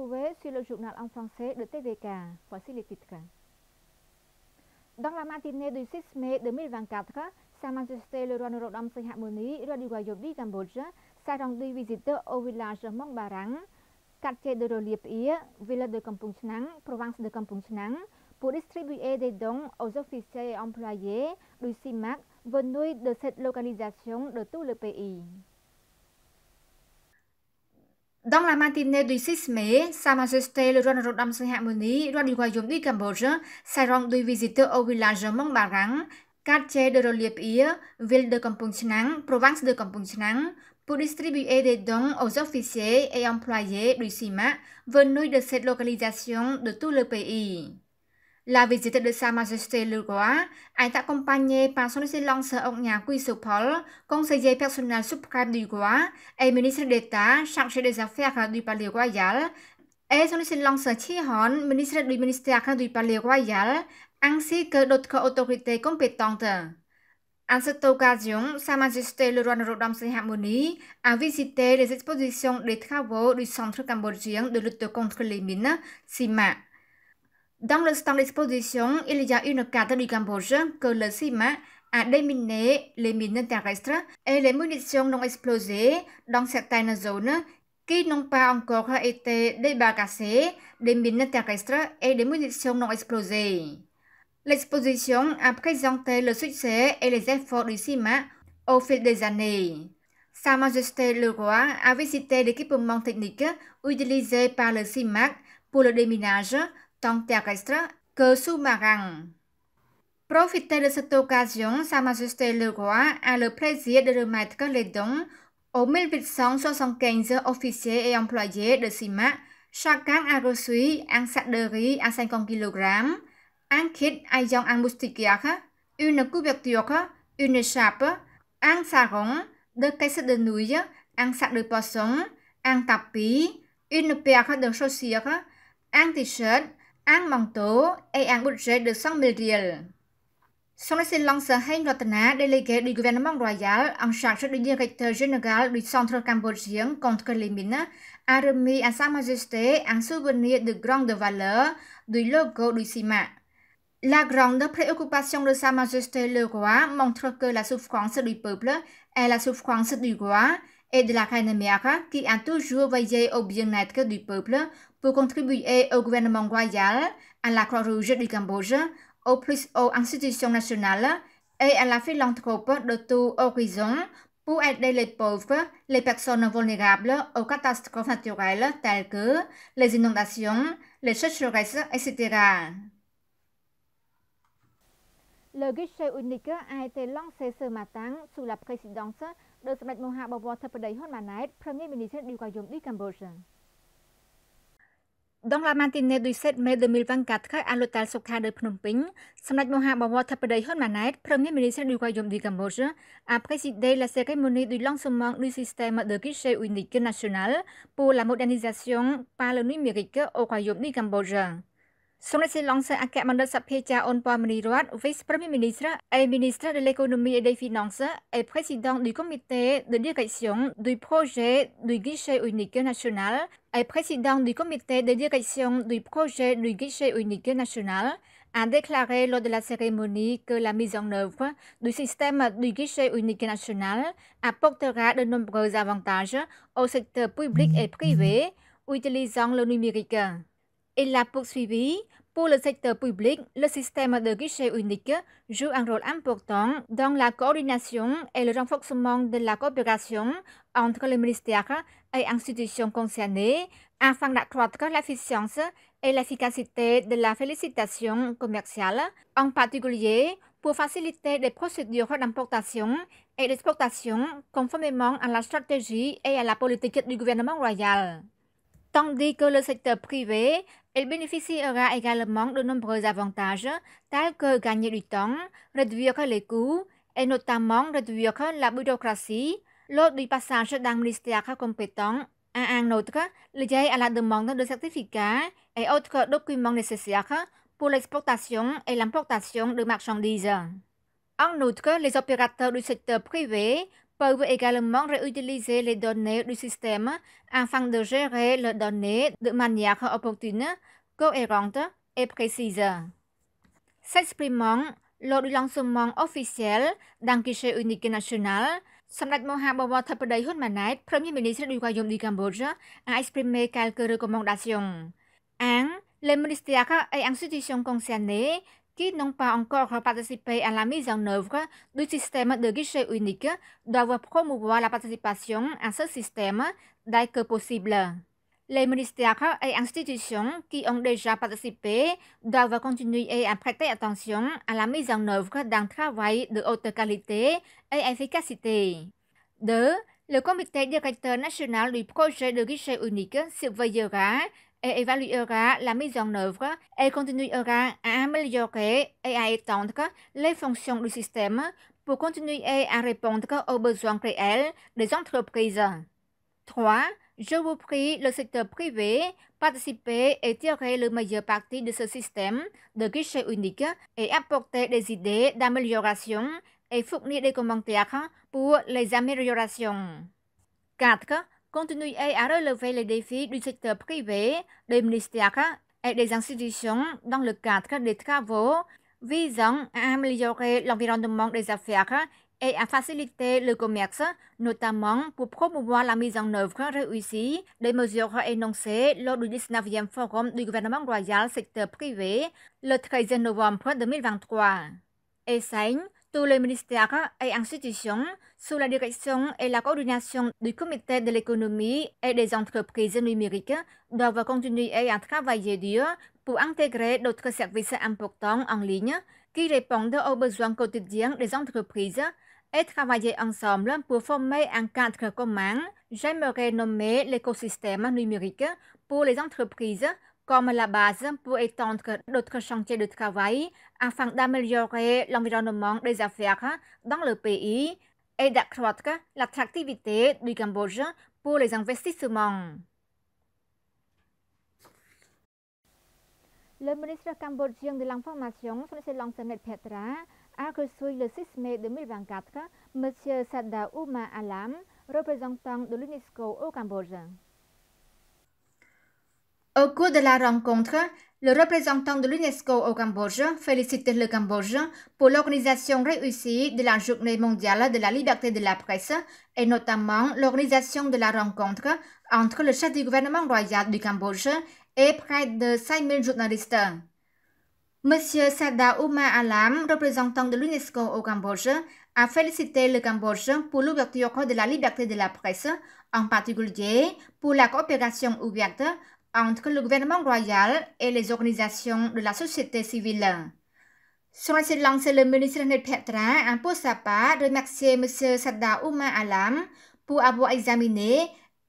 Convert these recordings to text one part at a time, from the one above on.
retrouver sur le journal en français de TVK. Voici les titres. Dans la matinée du 6 mai 2024, Sa Majesté le roi Norodom Sihamoni, roi du royaume du Cambodge, s'est rendu visiter au village Mong Barang, quartier de Relief Ia, ville de Kampong Chnang, province de Kampong Chnang, pour distribuer des dons aux officiers et employés du CIMAC venus de cette localisation de tout le pays. Dans la matinée du 6 mai, Sa Majesté le roi Norodom Sihamoni, roi du royaume du Cambodge, s'est rendu visiter au village Mong Barang, quartier de Relief Ia, ville de Kampong Chnang, province de Kampong Chnang, pour distribuer des dons aux officiers et employés du CIMAC venus de cette localisation de tout le pays. La visite de Sa Majesté le roi est accompagnée par son Excellence ông nhà Quy Supol, conseiller personnel suprême du roi et ministre d'État chargé des affaires du Palais Royal, et son Excellence Chi Hon, ministre du ministère du Palais Royal, ainsi que d'autres autorités compétentes. À cette occasion, Sa Majesté le roi Norodom Sihamoni a visité les expositions des travaux du Centre cambodgien de lutte contre les mines, CIMAC. Dans le stand d'exposition, il y a une carte du Cambodge que le CIMAC a déminé les mines terrestres et les munitions non explosées dans certaines zones qui n'ont pas encore été débarrassées des mines terrestres et des munitions non explosées. L'exposition a présenté le succès et les efforts du CIMAC au fil des années. Sa Majesté le roi a visité l'équipement technique utilisé par le CIMAC pour le déminage tant terrestre que sous-marin. Profitez de cette occasion, Sa Majesté le roi a le plaisir de remettre les dons aux 1875 officiers et employés de CIMAC. Chacun a reçu un sac de riz à 50 kg, un kit à viande moustiquaire, une couverture, une écharpe, un sarong, deux caisses de nouilles, un sac de poisson, un tapis, une paire de chaussures, un t-shirt, un manteau et un budget de 100 000 riels. Son Excellence Heng Ratana, délégué du gouvernement royal en charge du directeur général du Centre cambodgien contre les mines, a remis à Sa Majesté un souvenir de grande valeur du logo du CIMAC. La grande préoccupation de Sa Majesté le roi montre que la souffrance du peuple est la souffrance du roi et de la reine mère qui a toujours veillé au bien-être du peuple pour contribuer au gouvernement royal, à la Croix-Rouge du Cambodge, aux plus hautes institutions nationales et à la philanthrope de tout horizon pour aider les pauvres, les personnes vulnérables aux catastrophes naturelles telles que les inondations, les sécheresses, etc. Le guichet unique a été lancé ce matin sous la présidence de Samdech Maha Bawatthapadayi Hun Manet, Premier ministre du Royaume du Cambodge. Dans la matinée du 7 mai 2024, à l'hôtel Sokha de Phnom Penh, Samdech Maha Bawatthapadayi Hun Manet, Premier ministre du Royaume du Cambodge, a présidé la cérémonie du lancement du système de guichet unique national pour la modernisation par le numérique au Royaume du Cambodge. Son Excellence Akhamandat Saphecha Onpomanirat, vice-premier ministre et ministre de l'économie et des finances et président du comité de direction du projet du guichet unique national et président du comité de direction du projet du guichet unique national, a déclaré lors de la cérémonie que la mise en œuvre du système du guichet unique national apportera de nombreux avantages au secteur public et privé utilisant le numérique. Il a poursuivi, pour le secteur public, le système de guichet unique joue un rôle important dans la coordination et le renforcement de la coopération entre les ministères et institutions concernées afin d'accroître l'efficience et l'efficacité de la félicitation commerciale, en particulier pour faciliter les procédures d'importation et d'exportation conformément à la stratégie et à la politique du gouvernement royal. Tandis que le secteur privé, il bénéficiera également de nombreux avantages tels que gagner du temps, réduire les coûts et notamment réduire la bureaucratie lors du passage d'un ministère compétent à un autre lié à la demande de certificats et autres documents nécessaires pour l'exportation et l'importation de marchandises. En outre, les opérateurs du secteur privé peuvent également réutiliser les données du système afin de gérer les données de manière opportune, cohérente et précise. S'exprimant lors du lancement officiel d'un guichet unique national, Samdech Mahathir Thapadej Hun Manet, Premier ministre du Royaume du Cambodge, a exprimé quelques recommandations. 1. Les ministères et institutions concernées qui n'ont pas encore participé à la mise en œuvre du système de guichet unique doivent promouvoir la participation à ce système dès que possible. Les ministères et institutions qui ont déjà participé doivent continuer à prêter attention à la mise en œuvre d'un travail de haute qualité et efficacité. 2. Le comité directeur national du projet de guichet unique surveillera et évaluera la mise en œuvre et continuera à améliorer et à étendre les fonctions du système pour continuer à répondre aux besoins réels des entreprises. 3. Je vous prie, le secteur privé, participer et tirer le meilleur parti de ce système de guichet unique et apporter des idées d'amélioration et fournir des commentaires pour les améliorations. 4. Continuer à relever les défis du secteur privé, des ministères et des institutions dans le cadre des travaux visant à améliorer l'environnement des affaires et à faciliter le commerce, notamment pour promouvoir la mise en œuvre réussie des mesures énoncées lors du 19e Forum du gouvernement royal secteur privé le 13 novembre 2023. Et 5. Tous les ministères et institutions, sous la direction et la coordination du Comité de l'économie et des entreprises numériques, doivent continuer à travailler dur pour intégrer d'autres services importants en ligne qui répondent aux besoins quotidiens des entreprises et travailler ensemble pour former un cadre commun, j'aimerais nommer l'écosystème numérique pour les entreprises comme la base pour étendre d'autres chantiers de travail afin d'améliorer l'environnement des affaires dans le pays et d'accroître l'attractivité du Cambodge pour les investissements. Le ministre cambodgien de l'information, Son Excellence Samdech Petra, a reçu le 6 mai 2024 M. Sada Ouma Alam, représentant de l'UNESCO au Cambodge. Au cours de la rencontre, le représentant de l'UNESCO au Cambodge félicite le Cambodge pour l'organisation réussie de la Journée mondiale de la liberté de la presse et notamment l'organisation de la rencontre entre le chef du gouvernement royal du Cambodge et près de 5000 journalistes. Monsieur Sada Ouma Alam, représentant de l'UNESCO au Cambodge, a félicité le Cambodge pour l'ouverture de la liberté de la presse, en particulier pour la coopération ouverte entre le gouvernement royal et les organisations de la société civile. Son Excellence le ministre Samdech Petra a pour sa part remercié M. Sada Ouma Alam pour avoir examiné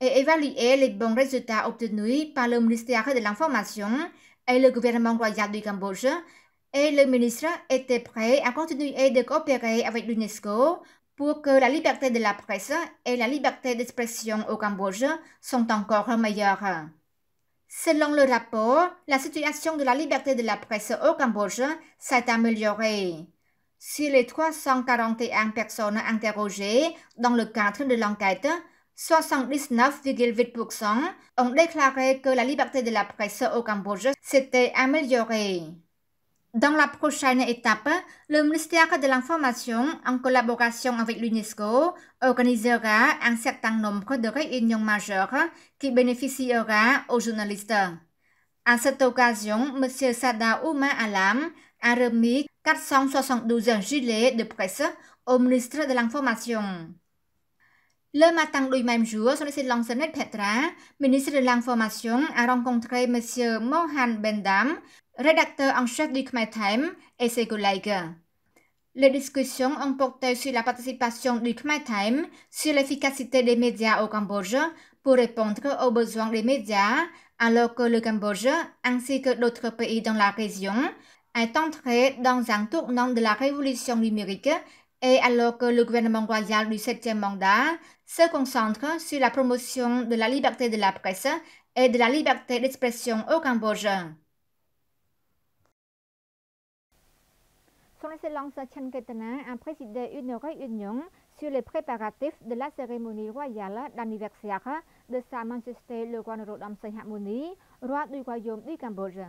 et évalué les bons résultats obtenus par le ministère de l'Information et le gouvernement royal du Cambodge, et le ministre était prêt à continuer de coopérer avec l'UNESCO pour que la liberté de la presse et la liberté d'expression au Cambodge sont encore meilleures. Selon le rapport, la situation de la liberté de la presse au Cambodge s'est améliorée. Sur les 341 personnes interrogées dans le cadre de l'enquête, 79,8% ont déclaré que la liberté de la presse au Cambodge s'était améliorée. Dans la prochaine étape, le ministère de l'Information, en collaboration avec l'UNESCO, organisera un certain nombre de réunions majeures qui bénéficiera aux journalistes. À cette occasion, M. Sada Ouma Alam a remis 472 gilets de presse au ministre de l'Information. Le matin du même jour, Son Excellence Samdech Petra, ministre de l'Information, a rencontré M. Mohan Bendam, rédacteur en chef du Khmer Times, et ses collègues. Les discussions ont porté sur la participation du Khmer Times sur l'efficacité des médias au Cambodge pour répondre aux besoins des médias, alors que le Cambodge, ainsi que d'autres pays dans la région, est entré dans un tournant de la révolution numérique et alors que le gouvernement royal du 7e mandat se concentre sur la promotion de la liberté de la presse et de la liberté d'expression au Cambodge. Son Excellence Chan Ketana a présidé une réunion sur les préparatifs de la cérémonie royale d'anniversaire de Sa Majesté le Roi Norodom Sihamoni, roi du Royaume du Cambodge.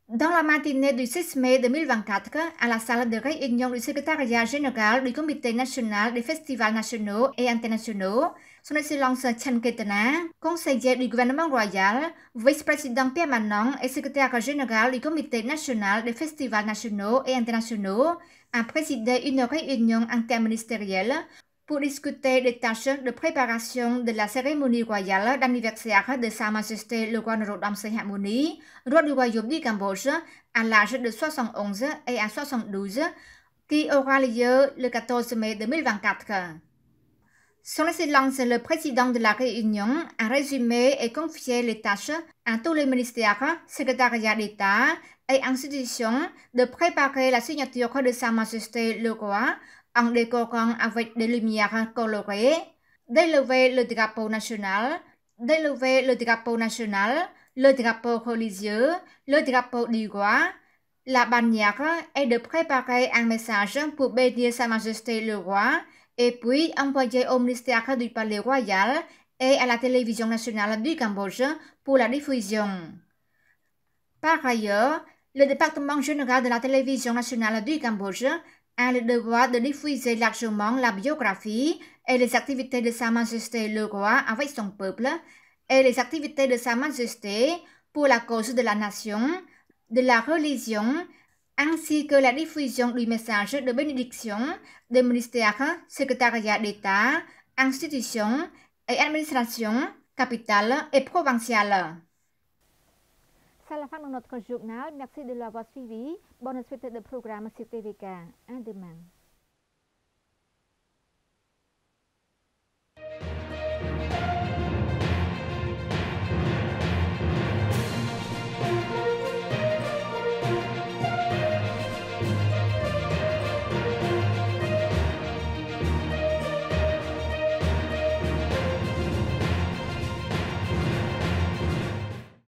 Dans la matinée du 6 mai 2024, à la salle de réunion du secrétariat général du Comité national des festivals nationaux et internationaux, Son Excellence Chan Ketana, conseiller du gouvernement royal, vice-président permanent et secrétaire général du Comité national des festivals nationaux et internationaux, a présidé une réunion interministérielle pour discuter des tâches de préparation de la cérémonie royale d'anniversaire de Sa Majesté le Roi Norodom Sihamoni, roi du Royaume du Cambodge, à l'âge de 71 et à 72, qui aura lieu le 14 mai 2024. Son Excellence le Président de la Réunion a résumé et confié les tâches à tous les ministères, secrétariats d'État et institutions de préparer la signature de Sa Majesté le Roi en décorant avec des lumières colorées, d'élever le drapeau national, le drapeau religieux, le drapeau du roi, la bannière et de préparer un message pour bénir Sa Majesté le Roi et puis envoyer au ministère du Palais Royal et à la télévision nationale du Cambodge pour la diffusion. Par ailleurs, le département général de la télévision nationale du Cambodge a le devoir de diffuser largement la biographie et les activités de Sa Majesté le Roi avec son peuple et les activités de Sa Majesté pour la cause de la nation, de la religion, ainsi que la diffusion du message de bénédiction des ministères, secrétariats d'État, institutions et administrations capitales et provinciales. C'est la fin de notre journal. Merci de l'avoir suivi. Bonne suite de programme sur TVK. À demain.